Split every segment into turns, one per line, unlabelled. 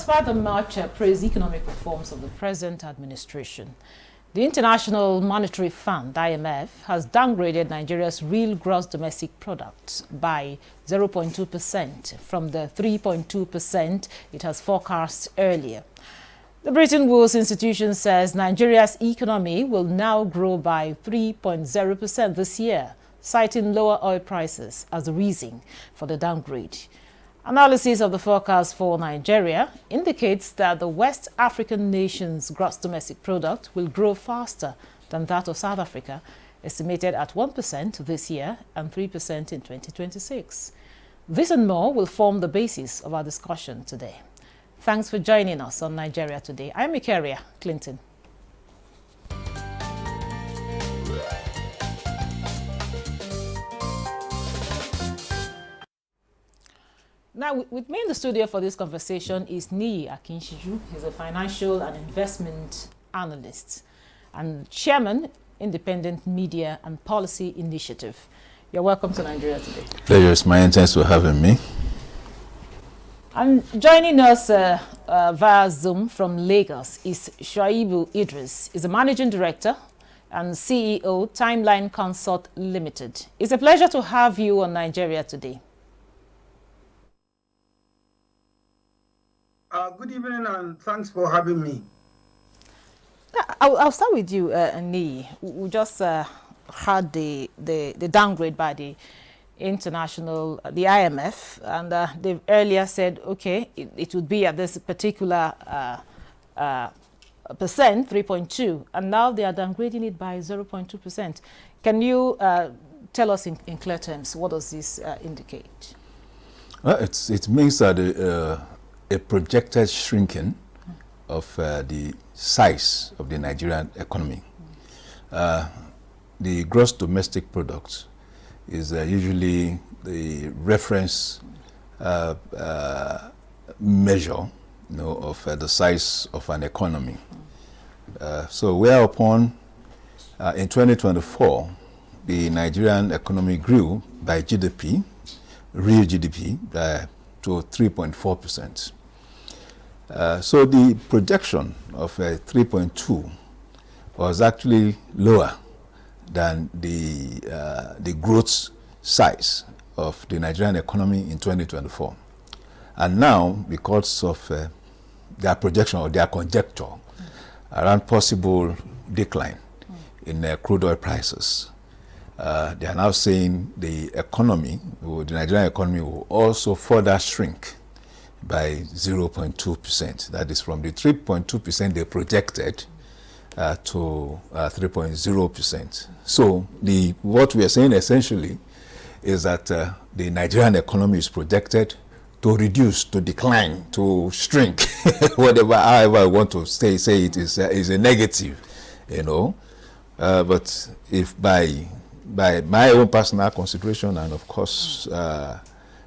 despite the much praised economic reforms of the present administration, the International Monetary Fund, IMF, has downgraded Nigeria's real gross domestic product by 0.2% from the 3.2% it has forecast earlier. The Bretton Woods institution says Nigeria's economy will now grow by 3.0% this year, citing lower oil prices as the reason for the downgrade. Analysis of the forecast for Nigeria indicates that the West African nation's gross domestic product will grow faster than that of South Africa, estimated at 1% this year and 3% in 2026. This and more will form the basis of our discussion today. Thanks for joining us on Nigeria Today. I'm Ikaria Clinton. Now, with me in the studio for this conversation is Niyi Akinshiju. He's a financial and investment analyst and chairman, Independent Media and Policy Initiative. You're welcome to Nigeria Today.
Pleasure is mine. Thanks for having me.
And joining us via Zoom from Lagos is Shuaibu Idris. He's a managing director and CEO, Timeline Consult Limited. It's a pleasure to have you on Nigeria Today.
Good evening and thanks for having me.
I'll start with you, Niyi. We just had the downgrade by the the IMF, and they've earlier said, okay, it would be at this particular percent, 3.2, and now they are downgrading it by 0.2%. Can you tell us in clear terms, what does this indicate?
Well, it means that a projected shrinking of the size of the Nigerian economy. The gross domestic product is usually the reference measure, of the size of an economy. So whereupon in 2024, the Nigerian economy grew by GDP, real GDP, to 3.4%. So the projection of 3.2 was actually lower than the growth size of the Nigerian economy in 2024. And now, because of their projection or their conjecture around possible decline in crude oil prices, they are now saying the economy, the Nigerian economy, will also further shrink by 0.2%. That is from the 3.2% they projected to 3.0%. So what we are saying essentially is that the Nigerian economy is projected to reduce, to decline, to shrink, however I want to say it is a negative, But if by my own personal consideration and of course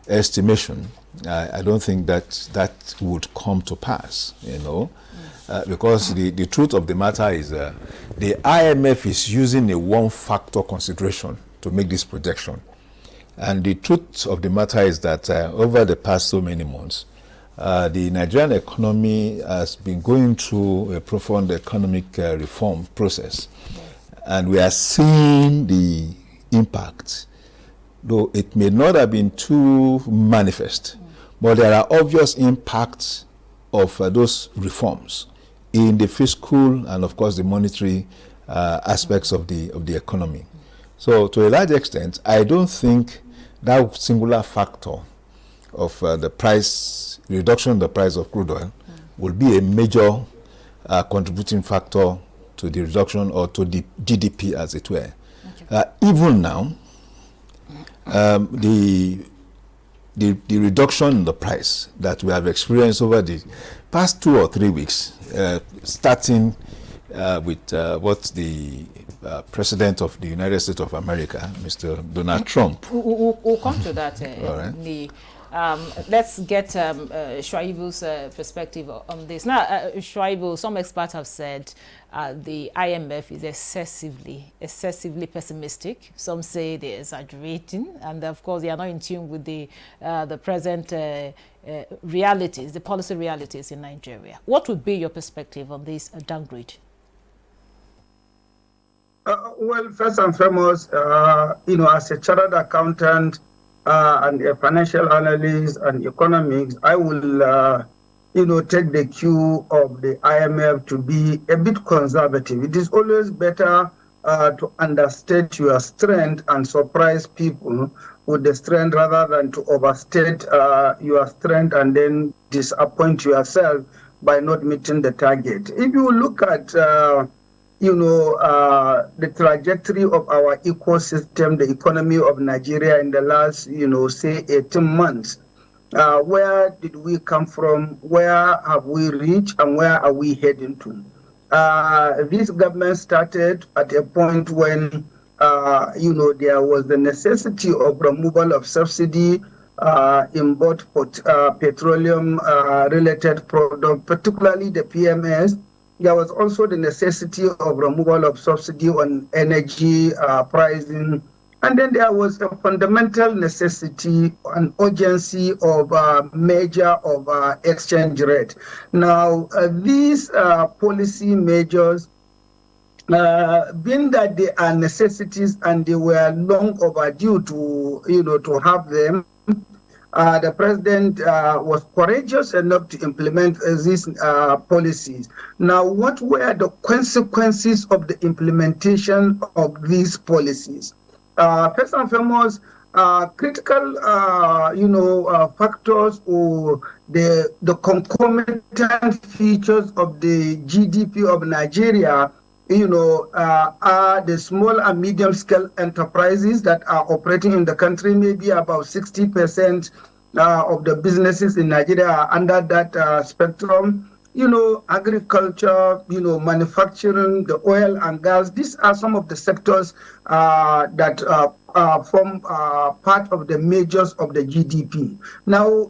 estimation, I don't think that would come to pass, because the truth of the matter is the IMF is using a one-factor consideration to make this projection. And the truth of the matter is that over the past so many months, the Nigerian economy has been going through a profound economic reform process. And we are seeing the impact, though it may not have been too manifest, but there are obvious impacts of those reforms in the fiscal and, of course, the monetary aspects of the economy. So, to a large extent, I don't think that singular factor of the price reduction in the price of crude oil will be a major contributing factor to the reduction or to the GDP, as it were. Okay. Even now, the reduction in the price that we have experienced over the past 2 or 3 weeks, starting with what the President of the United States of America, Mr. Donald Trump.
We'll come to that.
All right.
Let's get Shuaibu's perspective on this. Now, Shuaibu, some experts have said the IMF is excessively pessimistic. Some say they're exaggerating, and of course they are not in tune with the present realities, the policy realities in Nigeria. What would be your perspective on this downgrade?
Well, first and foremost, as a chartered accountant and a financial analyst and economics, I will, take the cue of the IMF to be a bit conservative. It is always better to understate your strength and surprise people with the strength rather than to overstate your strength and then disappoint yourself by not meeting the target. If you look at the trajectory of our ecosystem, the economy of Nigeria in the last, say 18 months, where did we come from? Where have we reached and where are we heading to? This government started at a point when, there was the necessity of removal of subsidy in both petroleum-related products, particularly the PMS. There was also the necessity of removal of subsidy on energy pricing. And then there was a fundamental necessity and urgency of measure of exchange rate. Now, these policy measures, being that they are necessities and they were long overdue to have them, the president was courageous enough to implement these policies. Now, what were the consequences of the implementation of these policies? First and foremost, critical, factors or the concomitant features of the GDP of Nigeria, are the small and medium-scale enterprises that are operating in the country. Maybe about 60% of the businesses in Nigeria are under that spectrum. Agriculture, manufacturing, the oil and gas. These are some of the sectors that form part of the measures of the GDP. Now,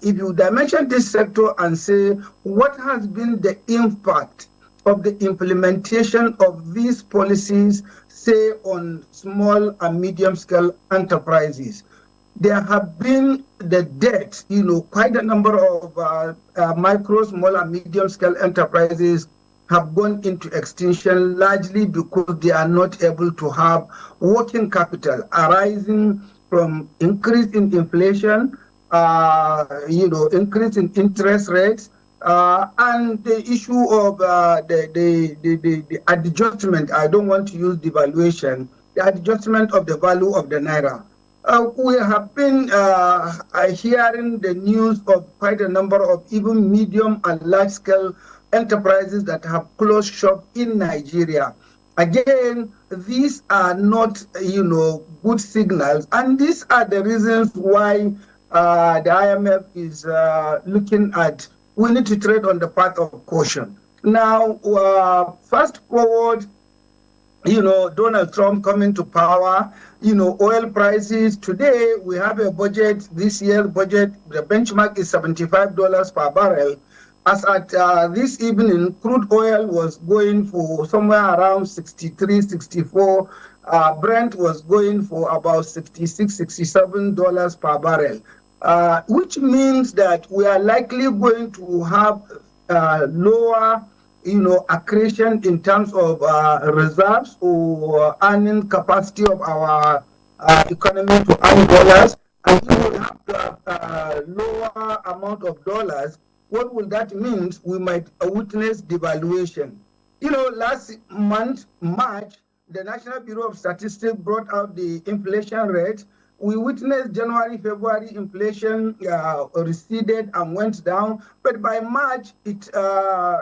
if you dimension this sector and say, what has been the impact of the implementation of these policies, say, on small and medium-scale enterprises? There have been the debt, quite a number of micro, small, and medium-scale enterprises have gone into extinction largely because they are not able to have working capital arising from increase in inflation, increase in interest rates, and the issue of the adjustment. I don't want to use devaluation, the adjustment of the value of the naira. We have been hearing the news of quite a number of even medium and large-scale enterprises that have closed shop in Nigeria. Again, these are not, good signals, and these are the reasons why the IMF is looking at we need to tread on the path of caution. Now, fast forward, Donald Trump coming to power, oil prices. Today, we have a budget, this year's budget, the benchmark is $75 per barrel. As at this evening, crude oil was going for somewhere around 63, 64. Brent was going for about $66, $67 per barrel, which means that we are likely going to have lower accretion in terms of reserves or earning capacity of our economy to earn dollars, and we will have lower amount of dollars. What will that mean? We might witness devaluation. Last month, March, the National Bureau of Statistics brought out the inflation rate. We witnessed January, February inflation receded and went down, but by March it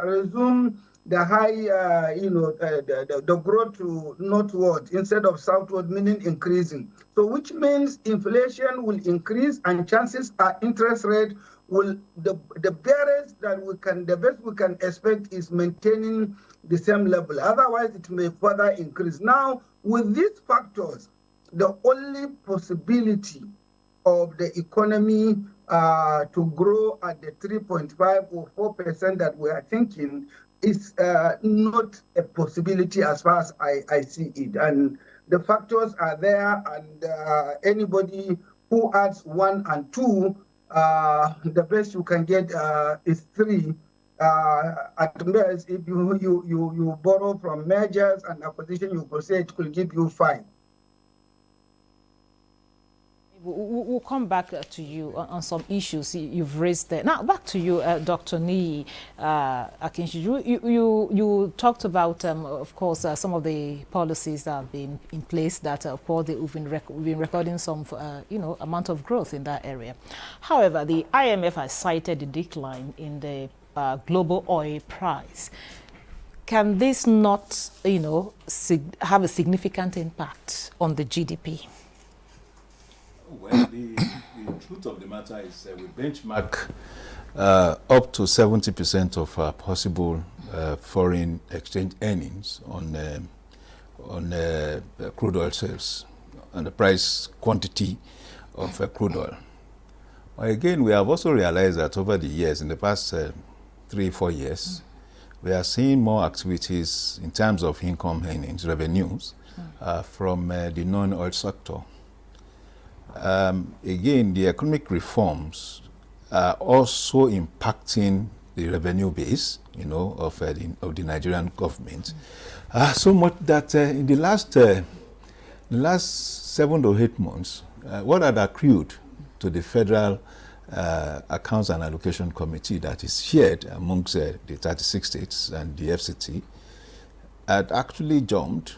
resumed the high, the growth to northward instead of southward, meaning increasing. So, which means inflation will increase, and chances are interest rate will the best we can expect is maintaining the same level. Otherwise, it may further increase. Now, with these factors, the only possibility of the economy to grow at the 3.5 or 4% that we are thinking is not a possibility as far as I see it. And the factors are there, and anybody who adds 1 and 2, the best you can get is 3. At best, if you borrow from mergers and acquisition, you could say it could give you 5.
We'll come back to you on some issues you've raised there. Now, back to you, Dr. Niyi Akinshiju. You talked about, of course, some of the policies that have been in place that, of course, we've been recording some, amount of growth in that area. However, the IMF has cited the decline in the global oil price. Can this not, have a significant impact on the GDP?
Well, the truth of the matter is we benchmark up to 70% of our possible foreign exchange earnings on crude oil sales and the price quantity of crude oil. Again, we have also realized that over the years, in the past 3-4 years, we are seeing more activities in terms of income earnings, revenues, from the non-oil sector. Again, the economic reforms are also impacting the revenue base, of the Nigerian government, so much that in the last 7 to 8 months, what had accrued to the Federal Accounts and Allocation Committee that is shared amongst the 36 states and the FCT had actually jumped,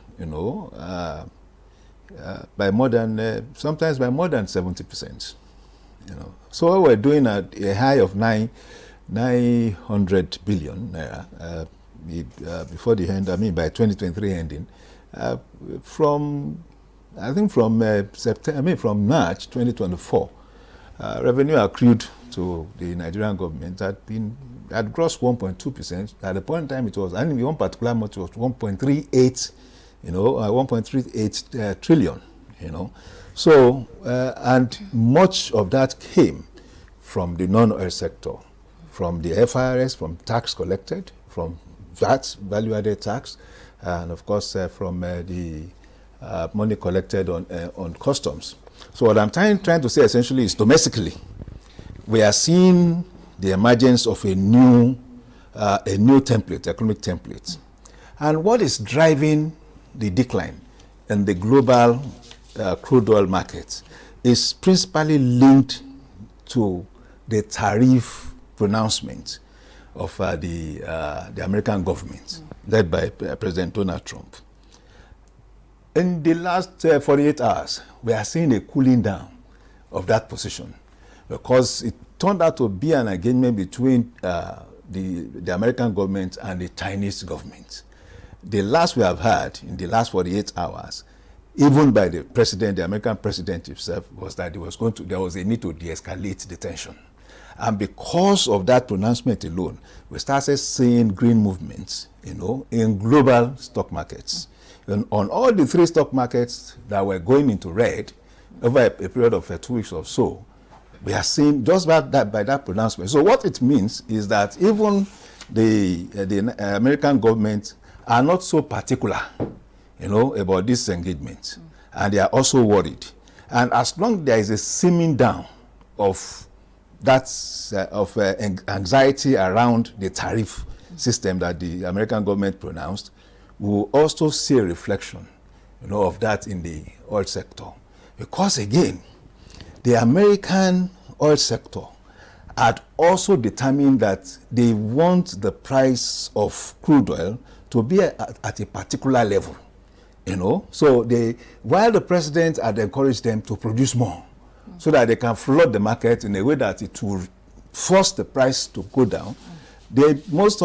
by more than, sometimes by more than 70%. So what we're doing at a high of 900 billion naira before the end, by 2023 ending, from from March 2024, revenue accrued to the Nigerian government had grossed 1.2%. At the point in time, it was, and in one particular month, it was 1.38. 1.38 trillion, So, and much of that came from the non-oil sector, from the FIRS, from tax collected, from VAT, value-added tax, and of course from the money collected on customs. So what I'm trying to say essentially is domestically, we are seeing the emergence of a new template, economic template. And what is driving the decline in the global crude oil market is principally linked to the tariff pronouncement of the American government, led by President Donald Trump. In the last 48 hours, we are seeing a cooling down of that position because it turned out to be an agreement between the American government and the Chinese government. The last we have had in the last 48 hours, even by the president, the American president himself, was that there was a need to de-escalate the tension. And because of that pronouncement alone, we started seeing green movements, in global stock markets. And on all the 3 stock markets that were going into red over a period of 2 weeks or so, we are seeing just by that pronouncement. So what it means is that even the American government are not so particular, about this engagement, and they are also worried. And as long as there is a simming down of that anxiety around the tariff system that the American government pronounced, we will also see a reflection, of that in the oil sector, because again, the American oil sector had also determined that they want the price of crude oil to be at a particular level, So while the president had encouraged them to produce more, so that they can flood the market in a way that it will force the price to go down, most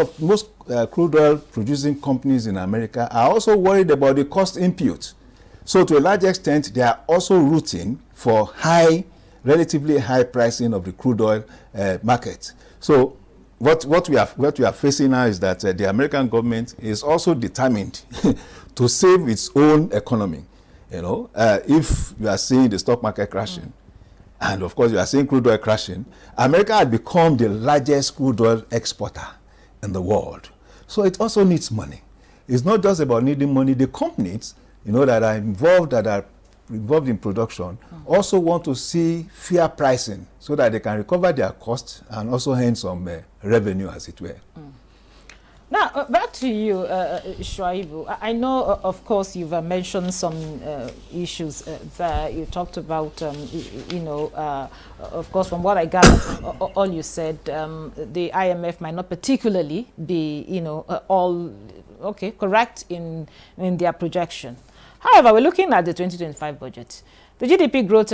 crude oil producing companies in America are also worried about the cost input. So to a large extent, they are also rooting for relatively high pricing of the crude oil market. So what we are facing now is that the American government is also determined to save its own economy. If you are seeing the stock market crashing, and of course you are seeing crude oil crashing, America had become the largest crude oil exporter in the world. So it also needs money. It's not just about needing money. The companies, that are involved in production also want to see fair pricing so that they can recover their costs and also earn some revenue, as it were.
Now, back to you, Shuaibu. I know, of course, you've mentioned some issues there. You talked about, of course, from what I gather, all you said, the IMF might not particularly be, all correct in their projection. However, we're looking at the 2025 budget. The GDP growth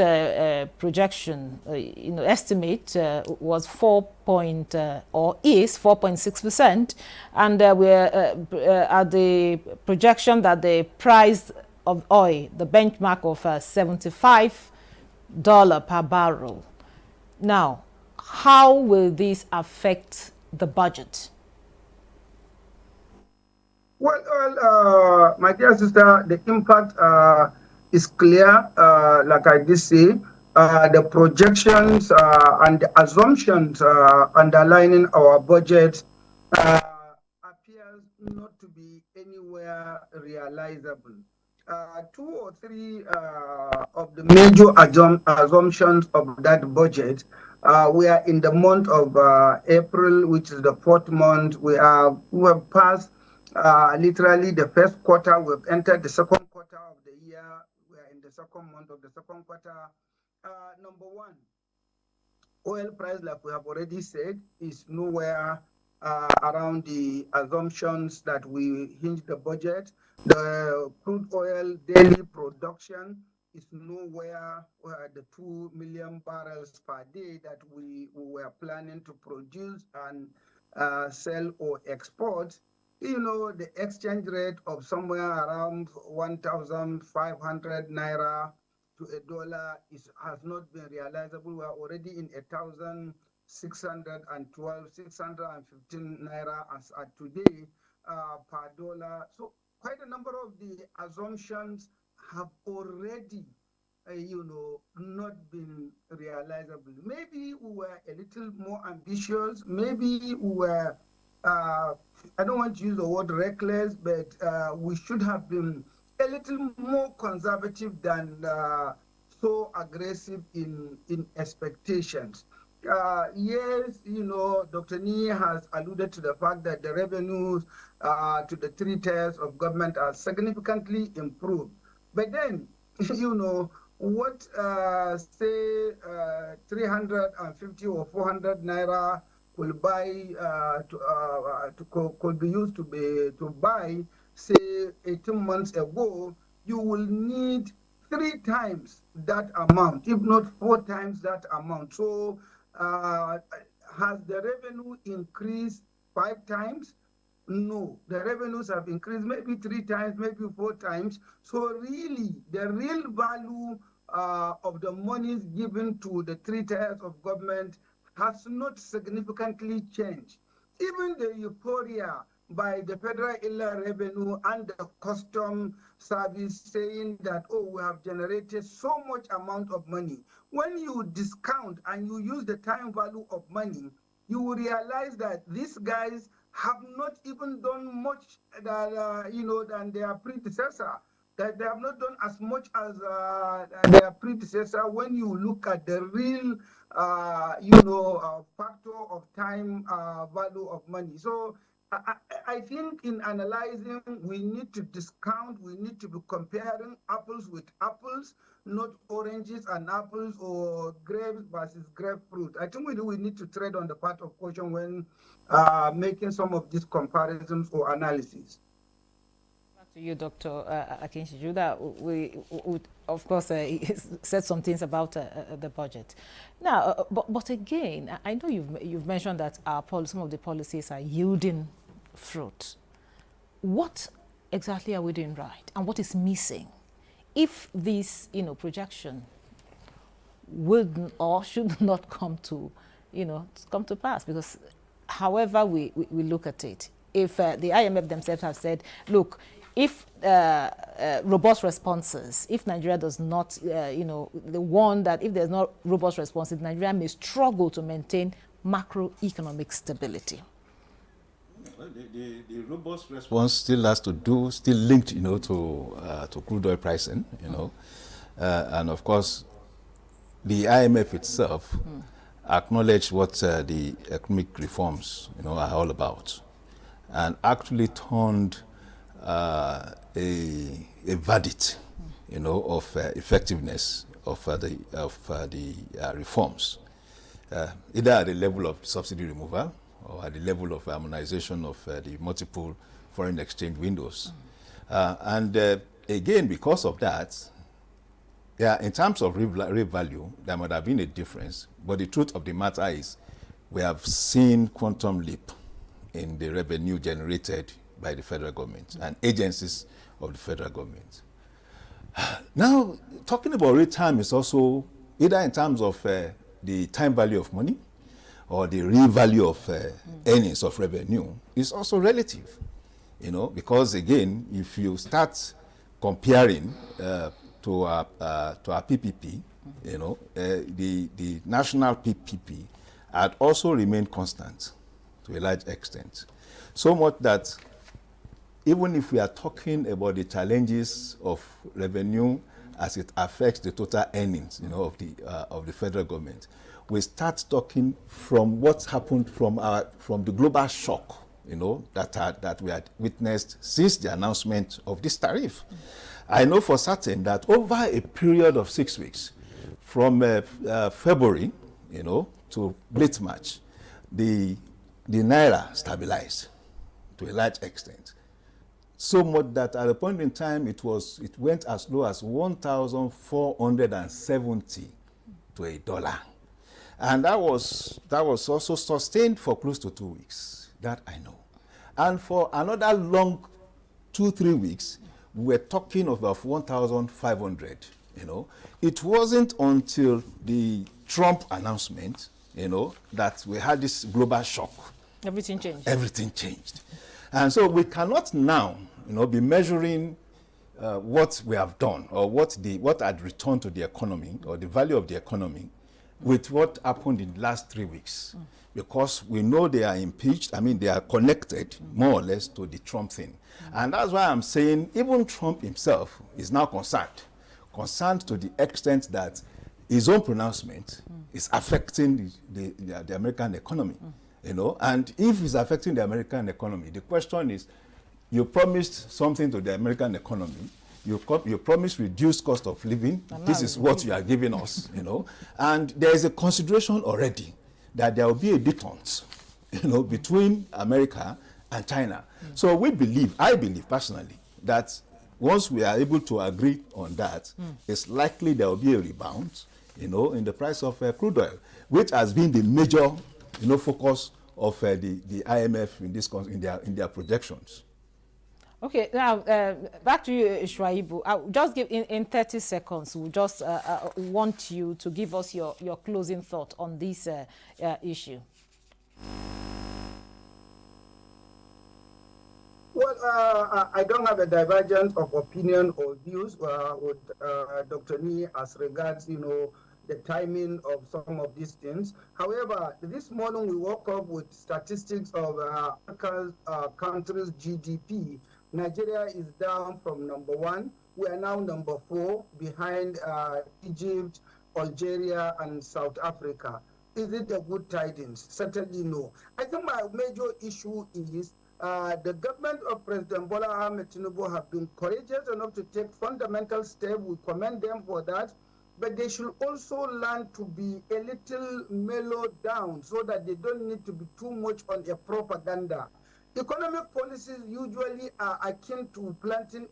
projection, estimate was is 4.6%, and we're at the projection that the price of oil, the benchmark of $75 per barrel. Now, how will this affect the budget?
Well, my dear sister, the impact is clear. Like I did say, the projections and the assumptions underlining our budget appears not to be anywhere realizable. Two or three of the major assumptions of that budget. We are in the month of April, which is the 4th month. We have passed literally the first quarter. We've entered the second quarter of the year. We are in the second month of the second quarter. Number one, oil price, like we have already said, is nowhere around the assumptions that we hinge the budget. The crude oil daily production is nowhere where the 2 million barrels per day that we were planning to produce and sell or export. The exchange rate of somewhere around 1,500 naira to $1 has not been realizable. We are already in 1,612, 615 naira as at today per dollar. So quite a number of the assumptions have already, not been realizable. Maybe we were a little more ambitious. Maybe we were I don't want to use the word reckless, but we should have been a little more conservative than so aggressive in expectations. Yes, Dr. Ni has alluded to the fact that the revenues to the 3 tiers of government are significantly improved. But then, what say 350 or 400 naira could buy could be used to buy, say 18 months ago, you will need 3 times that amount, if not 4 times that amount. So has the revenue increased 5 times? No, the revenues have increased maybe 3 times, maybe 4 times. So really, the real value of the monies given to the 3 tiers of government has not significantly changed. Even the euphoria by the Federal Inland Revenue and the Custom Service saying that, we have generated so much amount of money. When you discount and you use the time value of money, you will realize that these guys have not even done much than their predecessor. That they have not done as much as their predecessor when you look at the real, factor of time value of money. So I think in analyzing, we need to discount, we need to be comparing apples with apples, not oranges and apples or grapes versus grapefruit. I think we need to tread on the path of caution when making some of these comparisons or analyses.
To you, Dr. Akinshiju, that we of course said some things about the budget. Now, but again, I know you've mentioned that some of the policies are yielding fruit. What exactly are we doing right, and what is missing if this projection would or should not come to pass? Because however we look at it, if the IMF themselves have said, look, if robust responses, if Nigeria does not, the one that if there's not robust responses, Nigeria may struggle to maintain macroeconomic stability.
The robust response still has to do, still linked, to crude oil pricing, and of course, the IMF itself acknowledged what the economic reforms, are all about, and actually turned a verdict, of effectiveness of the reforms, either at the level of subsidy removal or at the level of harmonization of the multiple foreign exchange windows. And again, because of that, in terms of real value, there might have been a difference, but the truth of the matter is we have seen quantum leap in the revenue generated by the federal government and agencies of the federal government. Now, talking about real time is also either in terms of the time value of money or the real value of earnings of revenue is also relative, because again, if you start comparing to our PPP, the national PPP had also remained constant to a large extent. So much that even if we are talking about the challenges of revenue as it affects the total earnings, of the federal government, we start talking from what's happened from the global shock, that we had witnessed since the announcement of this tariff. I know for certain that over a period of 6 weeks, from February, to late March, the naira stabilized to a large extent. So much that at a point in time it went as low as 1,470 to a dollar, and that was also sustained for close to 2 weeks. That I know, and for another long 2-3 weeks, we're talking of 1,500. It wasn't until the Trump announcement, that we had this global shock.
Everything changed.
Everything changed. And so we cannot now, be measuring what we have done or what had returned to the economy or the value of the economy with what happened in the last 3 weeks, because we know they are impeached. I mean, they are connected more or less to the Trump thing. And that's why I'm saying even Trump himself is now concerned to the extent that his own pronouncement is affecting the American economy. And if it's affecting the American economy, the question is, you promised something to the American economy. You promised reduced cost of living. This is what you are giving us, And there is a consideration already that there will be a detente, between America and China. So I believe personally, that once we are able to agree on that, it's likely there will be a rebound, in the price of crude oil, which has been the major, focus of the IMF in their projections.
Okay, now back to you, Shuaibu. I'll just give in 30 seconds. We just want you to give us your closing thought on this issue.
Well, I don't have a divergence of opinion or views with Dr. Nee as regards, the timing of some of these things. However, this morning we woke up with statistics of countries' GDP. Nigeria is down from #1. We are now #4 behind Egypt, Algeria, and South Africa. Is it a good tidings? Certainly no. I think my major issue is the government of President Bola Ahmed Tinubu have been courageous enough to take fundamental steps. We commend them for that. But they should also learn to be a little mellowed down so that they don't need to be too much on a propaganda. Economic policies usually are akin to planting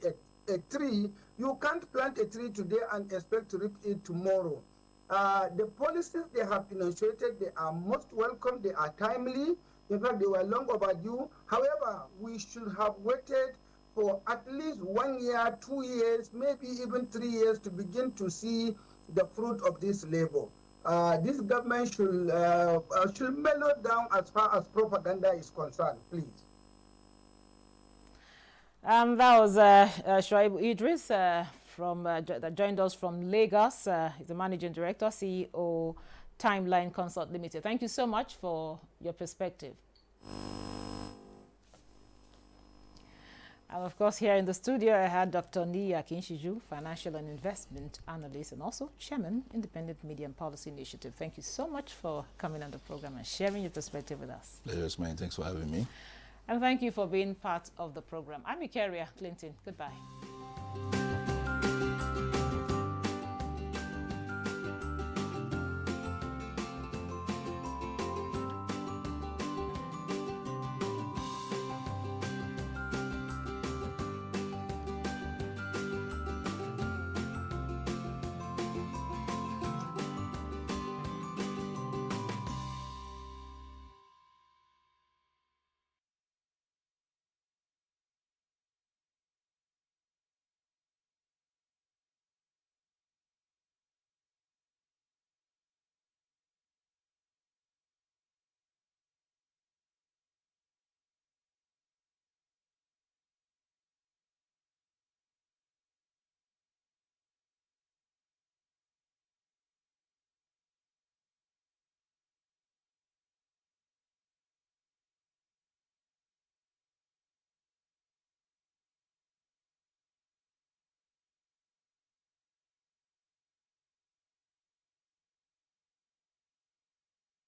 a tree. You can't plant a tree today and expect to reap it tomorrow. The policies they have initiated, they are most welcome, they are timely. In fact, they were long overdue. However, we should have waited for at least 1 year, 2 years, maybe even 3 years to begin to see the fruit of this labor. This government should mellow down as far as propaganda is concerned, please.
That was Shoaib Idris that joined us from Lagos. He's the Managing Director, CEO, Timeline Consult Limited. Thank you so much for your perspective. And of course, here in the studio, I had Dr. Niyi Akinshiju, Financial and Investment Analyst, and also Chairman, Independent Media and Policy Initiative. Thank you so much for coming on the program and sharing your perspective with us.
Pleasure's mine. Thanks for having me.
And thank you for being part of the program. I'm Ikeria Clinton. Goodbye.